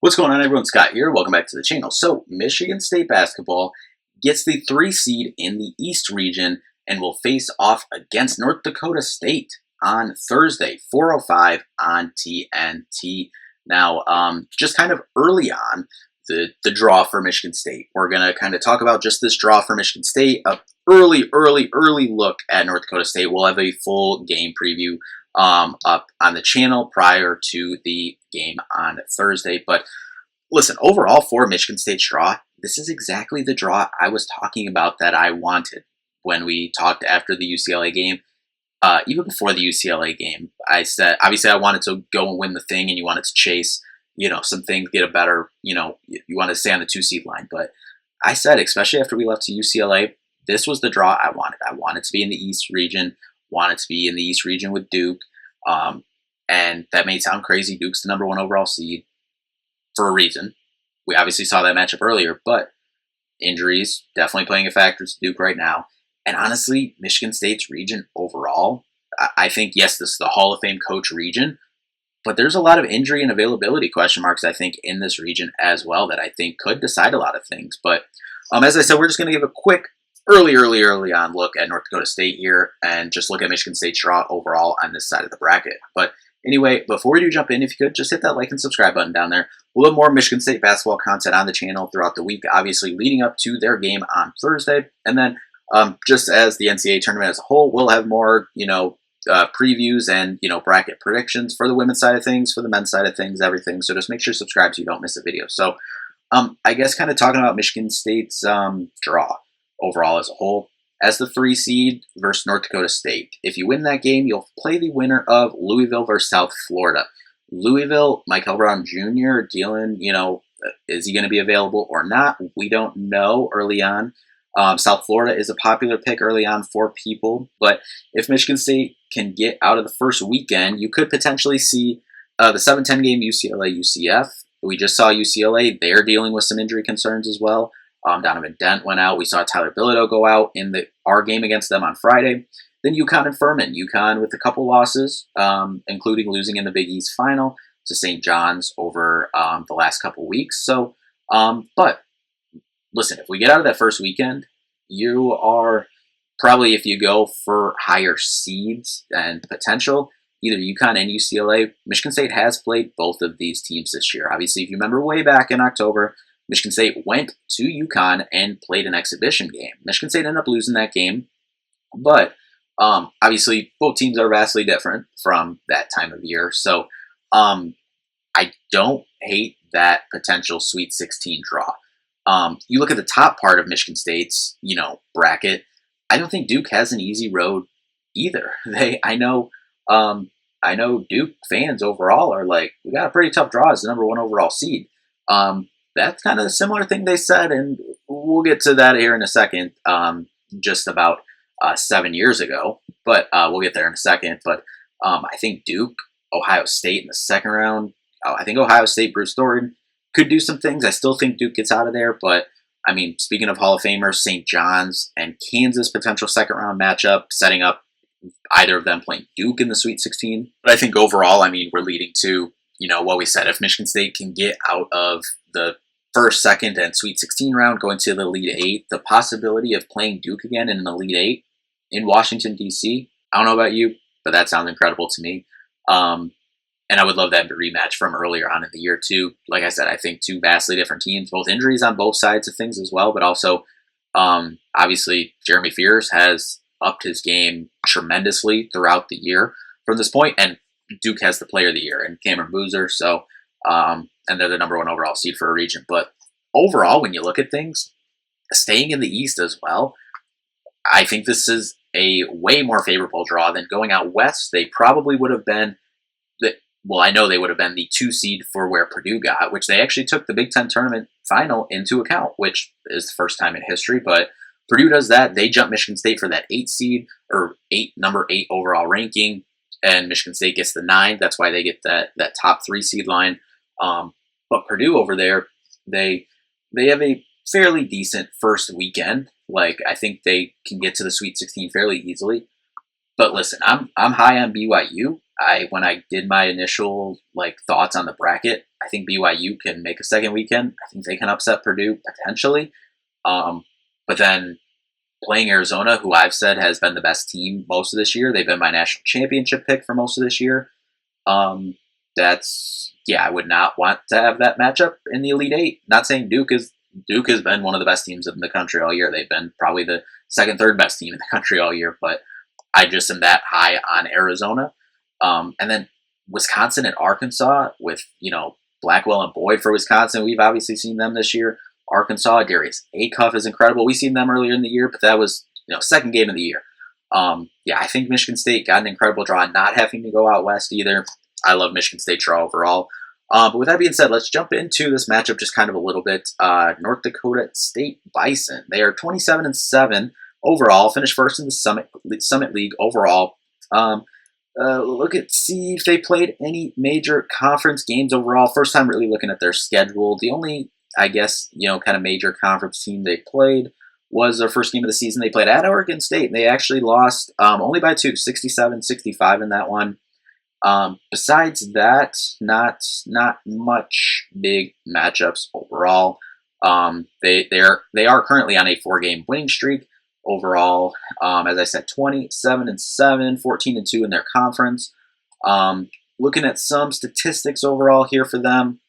What's going on, everyone? Scott here. Welcome back to the channel. So, Michigan State basketball gets the 3 seed in the East region and will face off against North Dakota State on Thursday, 4:05 on TNT. Now, just kind of early on, the draw for Michigan State. We're going to kind of talk about just this draw for Michigan State, a early look at North Dakota State. We'll have a full game preview up on the channel prior to the game on Thursday. But listen, overall for Michigan State's draw, this is exactly the draw I was talking about that I wanted when we talked after the UCLA game. Even before the UCLA game, I said, obviously I wanted to go and win the thing, and you wanted to chase, some things, get a better, you want to stay on the 2 seed line. But I said, especially after we left to UCLA, this was the draw I wanted. I wanted to be in the East region, wanted to be in the East region with Duke. And that may sound crazy. Duke's the #1 overall seed for a reason. We obviously saw that matchup earlier, but injuries definitely playing a factor to Duke right now. And honestly, Michigan State's region overall, I think, yes, this is the Hall of Fame coach region, but there's a lot of injury and availability question marks, I think, in this region as well that I think could decide a lot of things. But as I said, we're just going to give a quick early on look at North Dakota State here and just look at Michigan State's draw overall on this side of the bracket. But anyway, before we do jump in, if you could, just hit that like and subscribe button down there. We'll have more Michigan State basketball content on the channel throughout the week, obviously leading up to their game on Thursday. And then just as the NCAA tournament as a whole, we'll have more, previews and, bracket predictions for the women's side of things, for the men's side of things, everything. So just make sure to subscribe so you don't miss a video. So I guess kind of talking about Michigan State's draw overall as a whole, as the 3 seed versus North Dakota State. If you win that game, you'll play the winner of Louisville versus South Florida. Louisville, Michael Brown Jr. dealing, is he going to be available or not? We don't know early on. South Florida is a popular pick early on for people, but if Michigan State can get out of the first weekend, you could potentially see the 7-10 game UCLA-UCF. We just saw UCLA. They're dealing with some injury concerns as well. Donovan Dent went out. We saw Tyler Bilodeau go out in our game against them on Friday. Then UConn and Furman. UConn with a couple losses, including losing in the Big East final to St. John's over the last couple weeks. So, but listen, if we get out of that first weekend, you are probably, if you go for higher seeds and potential, either UConn and UCLA. Michigan State has played both of these teams this year. Obviously, if you remember way back in October, Michigan State went to UConn and played an exhibition game. Michigan State ended up losing that game, but obviously both teams are vastly different from that time of year. So I don't hate that potential Sweet 16 draw. You look at the top part of Michigan State's, bracket. I don't think Duke has an easy road either. I know Duke fans overall are like, we got a pretty tough draw as the #1 overall seed. That's kind of a similar thing they said, and we'll get to that here in a second, just about 7 years ago, but we'll get there in a second. But I think Duke, Ohio State in the second round, I think Ohio State, Bruce Thornton, could do some things. I still think Duke gets out of there, but I mean, speaking of Hall of Famers, St. John's and Kansas potential second round matchup, setting up either of them playing Duke in the Sweet 16. But I think overall, I mean, we're leading to, what we said. If Michigan State can get out of the first, second, and Sweet 16 round, going to the Elite 8, the possibility of playing Duke again in an Elite 8 in Washington, D.C., I don't know about you, but that sounds incredible to me. And I would love that rematch from earlier on in the year, too. Like I said, I think 2 vastly different teams, both injuries on both sides of things as well, but also, obviously, Jeremy Fears has upped his game tremendously throughout the year from this point, and Duke has the player of the year and Cameron Boozer, so, and they're the #1 overall seed for a region. But overall, when you look at things, staying in the East as well, I think this is a way more favorable draw than going out West. They probably would have been I know they would have been the 2 seed for where Purdue got, which they actually took the Big Ten tournament final into account, which is the first time in history. But Purdue does that. They jump Michigan State for that 8 seed, or number 8 overall ranking, and Michigan State gets the 9. That's why they get that top 3 seed line. But Purdue over there, they have a fairly decent first weekend. Like, I think they can get to the Sweet 16 fairly easily. But listen, I'm high on BYU. When I did my initial thoughts on the bracket, I think BYU can make a second weekend. I think they can upset Purdue potentially. But then playing Arizona, who I've said has been the best team most of this year. They've been my national championship pick for most of this year. I would not want to have that matchup in the Elite Eight. Not saying Duke has been one of the best teams in the country all year. They've been probably the second, third best team in the country all year, but I just am that high on Arizona. And then Wisconsin and Arkansas with, Blackwell and Boyd for Wisconsin. We've obviously seen them this year. Arkansas, Darius Acuff is incredible. We've seen them earlier in the year, but that was, second game of the year. I think Michigan State got an incredible draw, not having to go out west either. I love Michigan State draw overall. But with that being said, let's jump into this matchup just kind of a little bit. North Dakota State Bison. They are 27-7 overall. Finished first in the Summit League overall. See if they played any major conference games overall. First time really looking at their schedule. The only, kind of major conference team they played was their first game of the season. They played at Oregon State, and they actually lost only by 2, 67-65 in that one. Besides that, not much big matchups overall. They are currently on a 4-game winning streak overall. As I said, 27-7, 14-2 in their conference. Looking at some statistics overall here for them.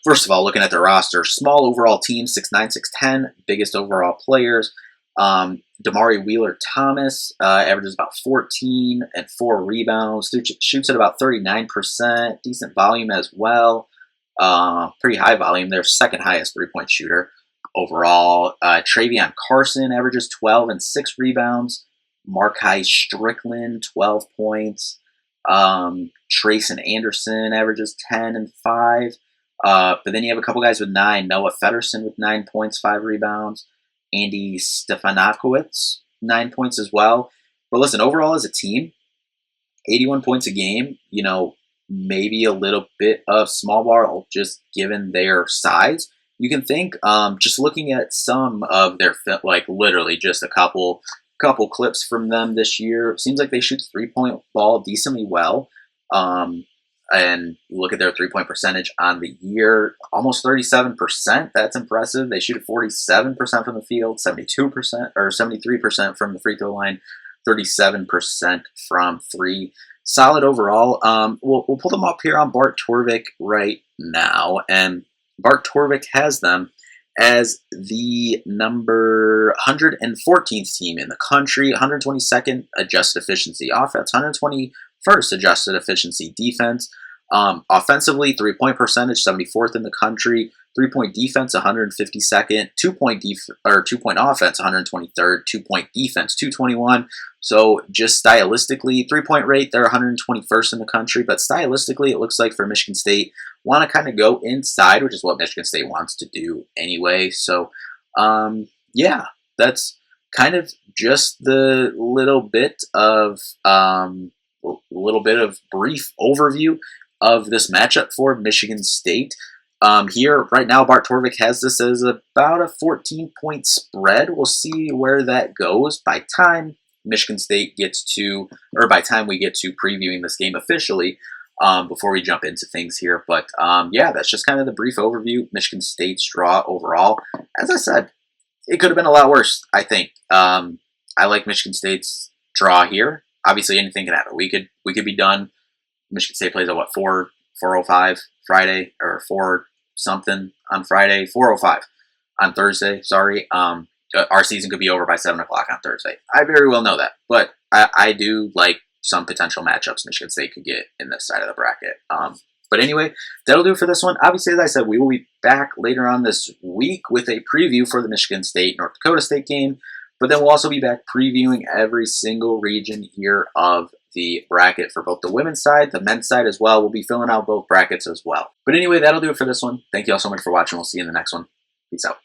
First of all, looking at their roster, small overall team, 6'9", 6'10", biggest overall players. Damari Wheeler-Thomas averages about 14 and 4 rebounds, shoots at about 39%, decent volume as well. Pretty high volume. Their second highest three-point shooter overall. Travion Carson averages 12 and 6 rebounds. Markai Strickland, 12 points. Trayson Anderson averages 10 and 5. But then you have a couple guys with 9. Noah Federson with 9 points, 5 rebounds. Andy Stefanakowicz, 9 points as well. But listen, overall as a team, 81 points a game, maybe a little bit of small ball just given their size. You can think, just looking at some of their, literally just a couple clips from them this year, seems like they shoot the three-point ball decently well. And look at their three-point percentage on the year, almost 37%. That's impressive. They shoot at 47% from the field, 72% or 73% from the free throw line, 37% from three. Solid overall. We'll pull them up here on Bart Torvik right now, and Bart Torvik has them as the number 114th team in the country, 122nd adjusted efficiency offense, 121st adjusted efficiency defense. Offensively, 3-point percentage, 74th in the country. 3-point defense, 152nd. 2-point offense, 123rd. 2-point defense, 221. So just stylistically, 3-point rate, they're 121st in the country. But stylistically, it looks like for Michigan State, want to kind of go inside, which is what Michigan State wants to do anyway. So, that's kind of just the little bit of brief overview of this matchup for Michigan State. Here, right now, Bart Torvik has this as about a 14-point spread. We'll see where that goes by time Michigan State by time we get to previewing this game officially, before we jump into things here. But, that's just kind of the brief overview. Michigan State's draw overall. As I said, it could have been a lot worse, I think. I like Michigan State's draw here. Obviously, anything can happen. We could be done. Michigan State plays at 4:05 Friday, or 4 something on Friday, 4:05 on Thursday. Sorry, our season could be over by 7 o'clock on Thursday. I very well know that, but I do like some potential matchups Michigan State could get in this side of the bracket. But anyway, that'll do it for this one. Obviously, as I said, we will be back later on this week with a preview for the Michigan State North Dakota State game. But then we'll also be back previewing every single region here of the bracket for both the women's side, the men's side as well. We'll be filling out both brackets as well. But anyway, that'll do it for this one. Thank you all so much for watching. We'll see you in the next one. Peace out.